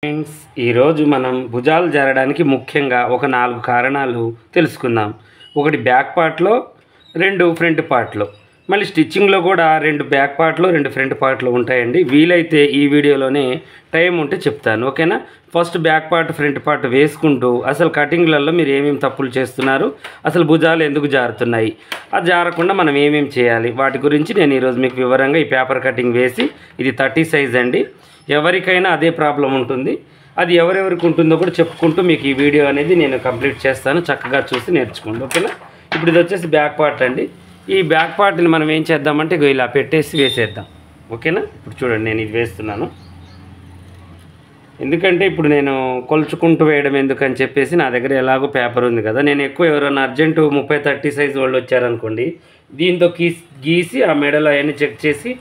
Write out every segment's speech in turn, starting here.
Friends, ఈరోజు మనం భుజాలు జారడానికి ముఖ్యంగా ఒక 4 కారణాలు తెలుసుకుందాం. ఒకటి బ్యాక్ పార్ట్లో, 2 ఫ్రంట్ పార్ట్లో, మళ్ళీ స్టిచ్చింగ్లో కూడా 2 బ్యాక్ పార్ట్లో 2 ఫ్రంట్ పార్ట్లో ఉంటాయండి. వీలైతే ఈ వీడియోలోనే టైం ఉంటే చెప్తాను, ఓకేనా? First back part front part వేసుకుంటూ అసలు కటింగ్లలో మీరు ఏమేమి తప్పులు చేస్తున్నారు, అసలు భుజాలు ఎందుకు జారుతున్నాయి, అది జారకుండా మనం ఏమేమి చేయాలి, వాటి గురించి నేను ఈరోజు మీకు వివరంగా ఈ పేపర్ కటింగ్ వేసి, ఇది 30 సైజ్ అండి. ఎవరికైనా అదే ప్రాబ్లం ఉంటుంది. అది ఎవరెవరికి ఉంటుందో కూడా చెప్పుకుంటూ మీకు ఈ వీడియో అనేది నేను కంప్లీట్ చేస్తాను. చక్కగా చూసి నేర్చుకోండి, ఓకేనా? ఇప్పుడు ఇది వచ్చేసి బ్యాక్ పార్ట్ అండి. ఈ బ్యాక్ పార్ట్ని మనం ఏం చేద్దామంటే ఇలా పెట్టేసి వేసేద్దాం, ఓకేనా? ఇప్పుడు చూడండి, నేను ఇది వేస్తున్నాను. ఎందుకంటే ఇప్పుడు నేను కొలుచుకుంటూ వేయడం ఎందుకని చెప్పేసి నా దగ్గర ఎలాగో పేపర్ ఉంది కదా. నేను ఎక్కువ ఎవరైనా అర్జెంటు 30-30 సైజు వాళ్ళు వచ్చారనుకోండి, దీంతో గీసి ఆ మెడలో అవన్నీ చెక్ చేసి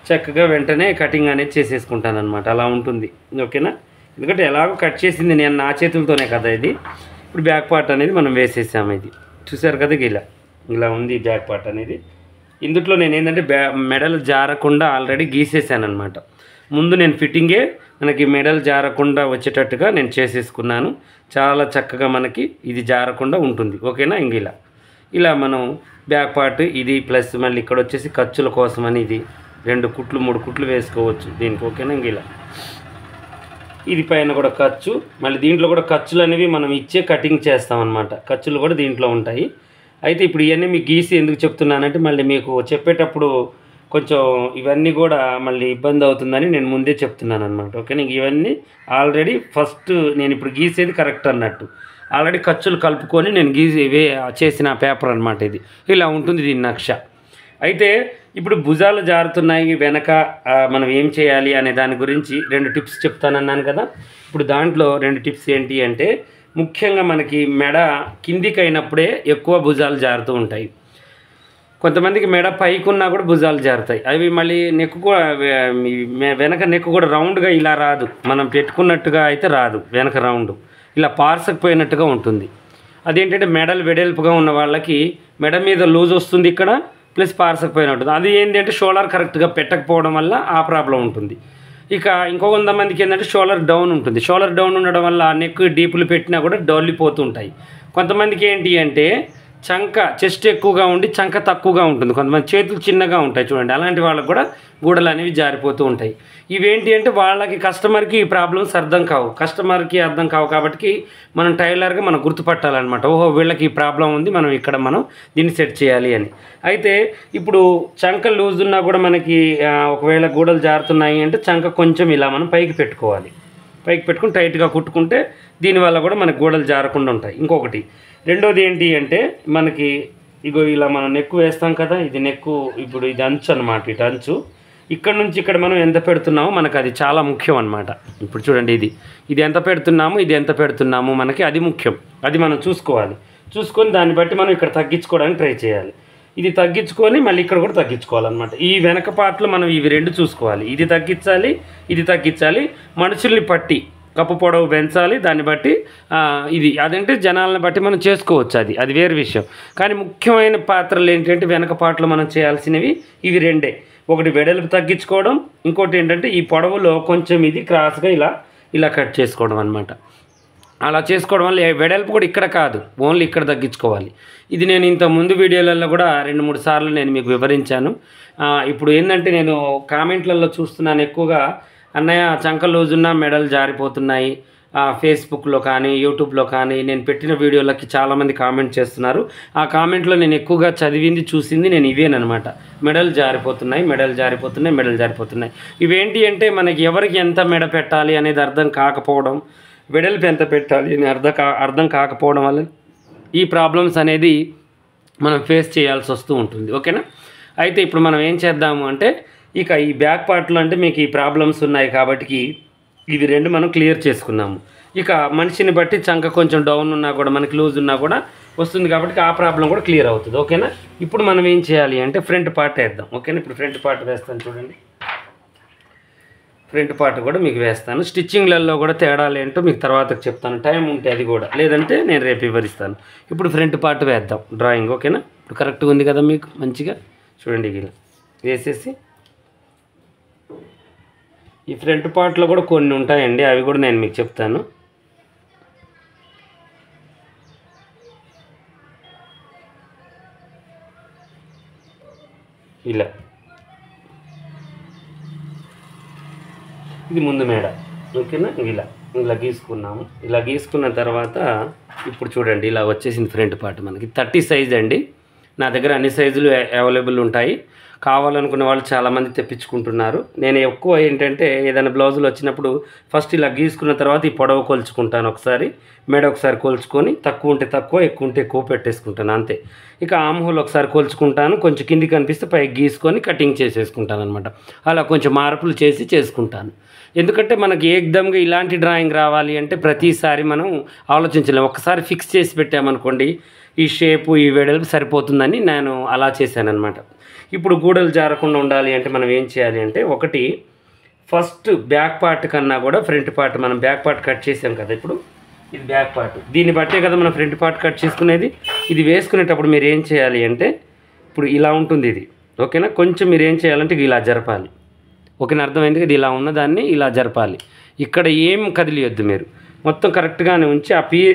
చక్కగా వెంటనే కటింగ్ అనేది చేసేసుకుంటాను అనమాట. అలా ఉంటుంది, ఓకేనా? ఎందుకంటే ఎలాగో కట్ చేసింది నేను నా చేతులతోనే కదా ఇది. ఇప్పుడు బ్యాక్ పార్ట్ అనేది మనం వేసేసాము. ఇది చూసారు కదా, ఇలా ఉంది బ్యాక్ పార్ట్ అనేది. ఇందులో నేను ఏంటంటే మెడలు జారకుండా ఆల్రెడీ గీసేసాను అనమాట. ముందు నేను ఫిట్టింగే మనకి మెడలు జారకుండా వచ్చేటట్టుగా నేను చేసేసుకున్నాను. చాలా చక్కగా మనకి ఇది జారకుండా ఉంటుంది, ఓకేనా? ఇలా మనం బ్యాక్ పార్ట్ ఇది ప్లస్ మళ్ళీ ఇక్కడ వచ్చేసి ఖర్చుల కోసం అని ఇది 2 కుట్లు 3 కుట్లు వేసుకోవచ్చు దీనికి, ఓకేనా? ఇది పైన కూడా ఖర్చు, మళ్ళీ దీంట్లో కూడా ఖర్చులు అనేవి మనం ఇచ్చే కటింగ్ చేస్తామన్నమాట. ఖర్చులు కూడా దీంట్లో ఉంటాయి. అయితే ఇప్పుడు ఇవన్నీ మీకు గీసి ఎందుకు చెప్తున్నానంటే మళ్ళీ మీకు చెప్పేటప్పుడు కొంచెం ఇవన్నీ కూడా మళ్ళీ ఇబ్బంది అవుతుందని నేను ముందే చెప్తున్నాను అనమాట, ఓకేనా? ఇవన్నీ ఆల్రెడీ ఫస్ట్ నేను ఇప్పుడు గీసేది కరెక్ట్ అన్నట్టు ఆల్రెడీ ఖర్చులు కలుపుకొని నేను చేసిన పేపర్ అనమాట. ఇది ఇలా ఉంటుంది దీని నక్ష. అయితే ఇప్పుడు భుజాలు జారుతున్నాయి వెనక మనం ఏం చేయాలి అనే దాని గురించి 2 టిప్స్ చెప్తానన్నాను కదా. ఇప్పుడు దాంట్లో 2 టిప్స్ ఏంటి అంటే, ముఖ్యంగా మనకి మెడ కిందికి అయినప్పుడే ఎక్కువ భుజాలు జారుతూ ఉంటాయి. కొంతమందికి మెడ పైకున్నా కూడా భుజాలు జారుతాయి. అవి మళ్ళీ నెక్కు కూడా వెనక నెక్కు కూడా రౌండ్గా ఇలా రాదు, మనం పెట్టుకున్నట్టుగా అయితే రాదు. వెనక రౌండ్ ఇలా పార్సకపోయినట్టుగా ఉంటుంది. అదేంటంటే మెడలు వెడల్పుగా ఉన్న వాళ్ళకి మెడ మీద లూజ్ వస్తుంది, ఇక్కడ ప్లస్ పార్సకపోయిన ఉంటుంది. అది ఏంటి అంటే షోల్డర్ కరెక్ట్గా పెట్టకపోవడం వల్ల ఆ ప్రాబ్లం ఉంటుంది. ఇక ఇంకో కొంతమందికి ఏంటంటే షోల్డర్ డౌన్ ఉంటుంది. షోల్డర్ డౌన్ ఉండడం వల్ల నెక్ డీపులు పెట్టినా కూడా డొల్లిపోతూ ఉంటాయి. కొంతమందికి ఏంటి అంటే చెస్ట్ ఎక్కువగా ఉండి చంక తక్కువగా ఉంటుంది. కొంతమంది చేతులు చిన్నగా ఉంటాయి చూడండి, అలాంటి వాళ్ళకి కూడా గూడలు అనేవి జారిపోతూ ఉంటాయి. ఇవేంటి అంటే వాళ్ళకి కస్టమర్కి ఈ ప్రాబ్లమ్స్ అర్థం కావు కాబట్టి మనం టైలర్గా మనం గుర్తుపట్టాలన్నమాట. ఓహో, వీళ్ళకి ఈ ప్రాబ్లం ఉంది, మనం దీన్ని సెట్ చేయాలి అని. అయితే ఇప్పుడు చంక లూజ్ ఉన్నా కూడా మనకి ఒకవేళ గూడలు జారుతున్నాయి అంటే చంక కొంచెం ఇలా మనం పైకి పెట్టుకోవాలి. పైకి పెట్టుకుని టైట్గా కుట్టుకుంటే దీనివల్ల కూడా మనకి గూడలు జారకుండా ఉంటాయి. ఇంకొకటి రెండోది ఏంటి అంటే మనకి ఇలా మనం నెక్కు వేస్తాం కదా, ఇది నెక్కు. ఇప్పుడు ఇది అంచు అనమాట. ఇటు అంచు ఇక్కడ నుంచి ఇక్కడ మనం ఎంత పెడుతున్నామో మనకు అది చాలా ముఖ్యం అనమాట. ఇప్పుడు చూడండి, ఇది ఎంత పెడుతున్నాము మనకి అది ముఖ్యం. అది మనం చూసుకొని దాన్ని బట్టి మనం ఇక్కడ తగ్గించుకోవడానికి ట్రై చేయాలి. ఇది తగ్గించుకొని మళ్ళీ ఇక్కడ కూడా తగ్గించుకోవాలన్నమాట. ఈ వెనక పార్ట్లో మనం ఇవి 2 చూసుకోవాలి. ఇది తగ్గించాలి. మనుషుల్ని పట్టి కప్పు పొడవు పెంచాలి. దాన్ని బట్టి అదంటే జనాలను బట్టి మనం చేసుకోవచ్చు, అది వేరే విషయం. కానీ ముఖ్యమైన పాత్రలు ఏంటంటే వెనక పార్ట్లో మనం చేయాల్సినవి ఇవి 2. ఒకటి వెడల్పు తగ్గించుకోవడం, ఇంకోటి ఏంటంటే ఈ పొడవులో కొంచెం ఇది క్రాస్గా ఇలా కట్ చేసుకోవడం అనమాట. అలా చేసుకోవడం వల్ల వెడల్పు కూడా ఇక్కడ కాదు, ఓన్లీ ఇక్కడ తగ్గించుకోవాలి. ఇది నేను ఇంత ముందు వీడియోలలో కూడా 2-3 సార్లు నేను మీకు వివరించాను. ఇప్పుడు ఏంటంటే నేను కామెంట్లలో చూస్తున్నాను ఎక్కువగా, అన్నయ్య చంక లూజున్నా మెడలు జారిపోతున్నాయి, ఫేస్బుక్లో కానీ యూట్యూబ్లో కానీ నేను పెట్టిన వీడియోలకి చాలామంది కామెంట్ చేస్తున్నారు. ఆ కామెంట్లో నేను ఎక్కువగా చదివింది చూసింది నేను ఇవేనమాట. మెడలు జారిపోతున్నాయి. ఇవేంటి అంటే మనకి ఎవరికి ఎంత మెడ పెట్టాలి అనేది అర్థం కాకపోవడం, వెడల్పు ఎంత పెట్టాలి అని అర్థం కాకపోవడం వల్ల ఈ ప్రాబ్లమ్స్ అనేది మనం ఫేస్ చేయాల్సి వస్తూ ఉంటుంది, ఓకేనా? అయితే ఇప్పుడు మనం ఏం చేద్దాము అంటే ఇక ఈ బ్యాక్ పార్ట్లో అంటే మీకు ఈ ప్రాబ్లమ్స్ ఉన్నాయి కాబట్టి ఇవి 2 మనం క్లియర్ చేసుకున్నాము. ఇక మనిషిని బట్టి చంక కొంచెం డౌన్ ఉన్నా కూడా మనకి లూజ్ ఉన్నా కూడా వస్తుంది కాబట్టి ఆ ప్రాబ్లం కూడా క్లియర్ అవుతుంది, ఓకేనా? ఇప్పుడు మనం ఏం చేయాలి అంటే ఫ్రంట్ పార్ట్ వేద్దాం, ఓకేనా? ఇప్పుడు ఫ్రంట్ పార్ట్ వేస్తాను చూడండి. ఫ్రంట్ పార్ట్ కూడా మీకు వేస్తాను. స్టిచ్చింగ్లలో కూడా తేడాలు ఏంటో మీకు తర్వాత చెప్తాను, టైం ఉంటే. అది కూడా లేదంటే నేను రేపు వివరిస్తాను. ఇప్పుడు ఫ్రంట్ పార్ట్ వేద్దాం డ్రాయింగ్, ఓకేనా? ఇప్పుడు కరెక్ట్గా ఉంది కదా మీకు మంచిగా చూడండి. ఇలా వేసేసి ఈ ఫ్రంట్ పార్ట్లో కూడా కొన్ని ఉంటాయండి, అవి కూడా నేను మీకు చెప్తాను. ఇలా ఇది ముందు మేడ, ఓకేనా. ఇలా గీసుకున్నాము. ఇలా గీసుకున్న తర్వాత ఇప్పుడు చూడండి ఇలా వచ్చేసింది ఫ్రంట్ పార్ట్. మనకి 30 సైజ్ అండి. నా దగ్గర అన్ని సైజులు అవైలబుల్ ఉంటాయి. కావాలనుకునే వాళ్ళు చాలామంది తెప్పించుకుంటున్నారు. నేను ఎక్కువ ఏంటంటే ఏదైనా బ్లౌజులు వచ్చినప్పుడు ఫస్ట్ ఇలా గీసుకున్న తర్వాత ఈ పొడవు కొలుచుకుంటాను, ఒకసారి మెడ ఒకసారి కొలుచుకొని, తక్కువ ఉంటే తక్కువ ఎక్కువ ఉంటే ఎక్కువ పెట్టేసుకుంటాను అంతే. ఇక ఆమ్ హోల్ ఒకసారి కొలుచుకుంటాను, కొంచెం కిందికి కనిపిస్తే పైకి గీసుకొని కటింగ్ చేసేసుకుంటాను అనమాట. అలా కొంచెం మార్పులు చేసుకుంటాను. ఎందుకంటే మనకి ఏకదమ్గా ఇలాంటి డ్రాయింగ్ రావాలి అంటే ప్రతిసారి మనం ఆలోచించలేము. ఒకసారి ఫిక్స్ చేసి పెట్టామనుకోండి ఈ షేపు ఈ వెడల్పు సరిపోతుందని నేను అలా చేశానమాట. ఇప్పుడు గూడలు జారకుండా ఉండాలి అంటే మనం ఏం చేయాలి అంటే, ఒకటి ఫస్ట్ బ్యాక్ పార్ట్ కన్నా కూడా ఫ్రంట్ పార్ట్, మనం బ్యాక్ పార్ట్ కట్ చేసాం కదా, ఇప్పుడు ఇది బ్యాక్ పార్ట్, దీన్ని బట్టే కదా మనం ఫ్రంట్ పార్ట్ కట్ చేసుకునేది. ఇది వేసుకునేటప్పుడు మీరు ఏం చేయాలి అంటే, ఇప్పుడు ఇలా ఉంటుంది ఇది, ఓకేనా. కొంచెం మీరు ఏం చేయాలంటే ఇలా జరపాలి, ఓకేనా. అర్థమైంది. ఇది ఇలా ఉన్నదాన్ని ఇలా జరపాలి. ఇక్కడ ఏం కదిలియొద్దు, మీరు మొత్తం కరెక్ట్గానే ఉంచి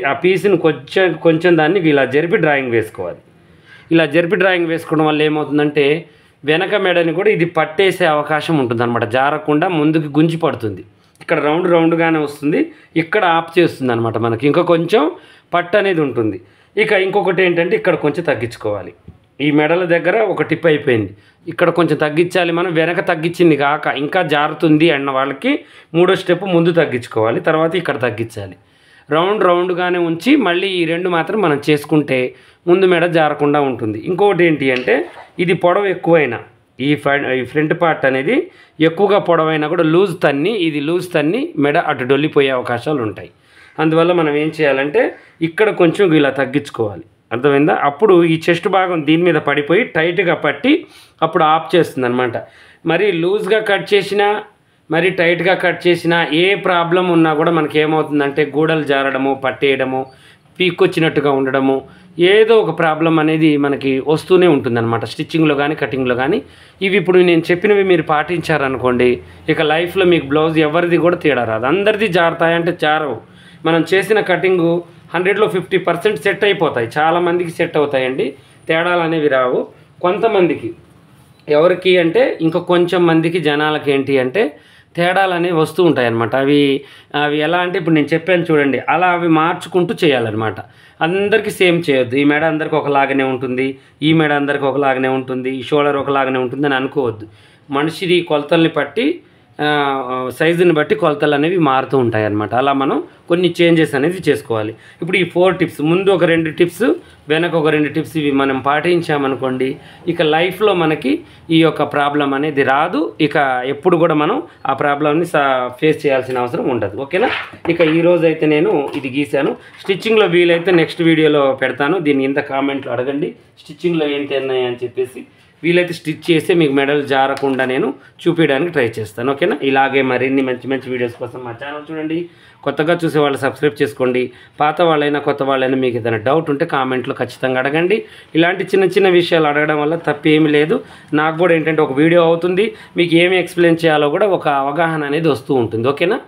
ఆ పీస్ని కొంచెం దాన్ని ఇలా జరిపి డ్రాయింగ్ వేసుకోవాలి. ఇలా జరిపి డ్రాయింగ్ వేసుకోవడం వల్ల ఏమవుతుందంటే వెనక మెడని కూడా ఇది పట్టేసే అవకాశం ఉంటుంది అనమాట. జారకుండా ముందుకు గుంజి పడుతుంది. ఇక్కడ రౌండ్గానే వస్తుంది, ఇక్కడ ఆఫ్ చేస్తుంది అనమాట. మనకి ఇంకా కొంచెం పట్టు అనేది ఉంటుంది. ఇక ఇంకొకటి ఏంటంటే ఇక్కడ కొంచెం తగ్గించుకోవాలి. ఈ మెడల దగ్గర ఒక టిప్ అయిపోయింది, ఇక్కడ కొంచెం తగ్గించాలి. మనం వెనక తగ్గించింది కాక ఇంకా జారుతుంది అన్న వాళ్ళకి మూడో స్టెప్ ముందు తగ్గించుకోవాలి, తర్వాత ఇక్కడ తగ్గించాలి. రౌండ్గానే ఉంచి మళ్ళీ ఈ రెండు మాత్రం మనం చేసుకుంటే ముందు మెడ జారకుండా ఉంటుంది. ఇంకొకటి ఏంటి అంటే, ఇది పొడవు ఎక్కువైనా ఈ ఫ్రంట్ పార్ట్ అనేది ఎక్కువగా పొడవైనా కూడా లూజ్ తన్ని మెడ అటు డొల్లిపోయే అవకాశాలు ఉంటాయి. అందువల్ల మనం ఏం చేయాలంటే ఇక్కడ కొంచెం ఇలా తగ్గించుకోవాలి, అర్థమైందా. అప్పుడు ఈ చెస్ట్ భాగం దీని మీద పడిపోయి టైట్గా పట్టి అప్పుడు ఆఫ్ చేస్తుంది అనమాట. మరి లూజ్గా కట్ చేసినా మరి టైట్గా కట్ చేసినా ఏ ప్రాబ్లం ఉన్నా కూడా మనకి ఏమవుతుందంటే గూడలు జారడము, పట్టేయడము, పీక్కొచ్చినట్టుగా ఉండడము, ఏదో ఒక ప్రాబ్లం అనేది మనకి వస్తూనే ఉంటుందన్నమాట స్టిచ్చింగ్లో కానీ కటింగ్లో కానీ. ఇవి ఇప్పుడు నేను చెప్పినవి మీరు పాటించారనుకోండి, ఇక లైఫ్లో మీకు బ్లౌజ్ ఎవరిది కూడా తేడా రాదు. అందరిది జారుతాయంటే జారవు. మనం చేసిన కటింగు 100లో 50% సెట్ అయిపోతాయి. చాలామందికి సెట్ అవుతాయండి, తేడాలు అనేవి రావు. కొంతమందికి ఎవరికి అంటే ఇంకా కొంచెం మందికి జనాలకి ఏంటి అంటే తేడాలు అనేవి వస్తూ ఉంటాయి అన్నమాట. అవి ఎలా అంటే ఇప్పుడు నేను చెప్పాను చూడండి, అలా అవి మార్చుకుంటూ చేయాలన్నమాట. అందరికీ సేమ్ చేయొద్దు. ఈ మెడ అందరికి ఒకలాగానే ఉంటుంది, ఈ మెడ అందరికి ఒకలాగానే ఉంటుంది, ఈ షోల్డర్ ఒకలాగానే ఉంటుంది అని అనుకోవద్దు. మనిషిది కొలతల్ని బట్టి సైజుని బట్టి కొలతలు అనేవి మారుతూ ఉంటాయి అన్నమాట. అలా మనం కొన్ని చేంజెస్ అనేది చేసుకోవాలి. ఇప్పుడు ఈ 4 టిప్స్, ముందు ఒక 2 టిప్స్, వెనక ఒక 2 టిప్స్, ఇవి మనం పాటించామనుకోండి ఇక లైఫ్లో మనకి ఈ యొక్క ప్రాబ్లం అనేది రాదు. ఇక ఎప్పుడు కూడా మనం ఆ ప్రాబ్లమ్ని ఫేస్ చేయాల్సిన అవసరం ఉండదు, ఓకేనా. ఇక ఈరోజు అయితే నేను ఇది గీశాను. స్టిచ్చింగ్లో వీలైతే నెక్స్ట్ వీడియోలో పెడతాను. దీన్ని ఇంత కామెంట్లో అడగండి, స్టిచ్చింగ్లో ఏంటి అన్నాయి అని చెప్పేసి. వీలైతే స్టిచ్ చేస్తే మీకు మెడల్ జారకుండా నేను చూపించడానికి ట్రై చేస్తాను, ఓకేనా. ఇలాగే మరిన్ని మంచి వీడియోస్ కోసం మా ఛానల్ చూడండి. కొత్తగా చూసే వాళ్ళు సబ్స్క్రైబ్ చేసుకోండి. పాత వాళ్ళైనా కొత్త వాళ్ళైనా మీకు ఏదైనా డౌట్ ఉంటే కామెంట్లో ఖచ్చితంగా అడగండి. ఇలాంటి చిన్న విషయాలు అడగడం వల్ల తప్పేమీ లేదు. నాకు కూడా ఏంటంటే ఒక వీడియో అవుతుంది, మీకు ఏమి ఎక్స్ప్లెయిన్ చేయాలో కూడా ఒక అవగాహన అనేది వస్తూ ఉంటుంది, ఓకేనా.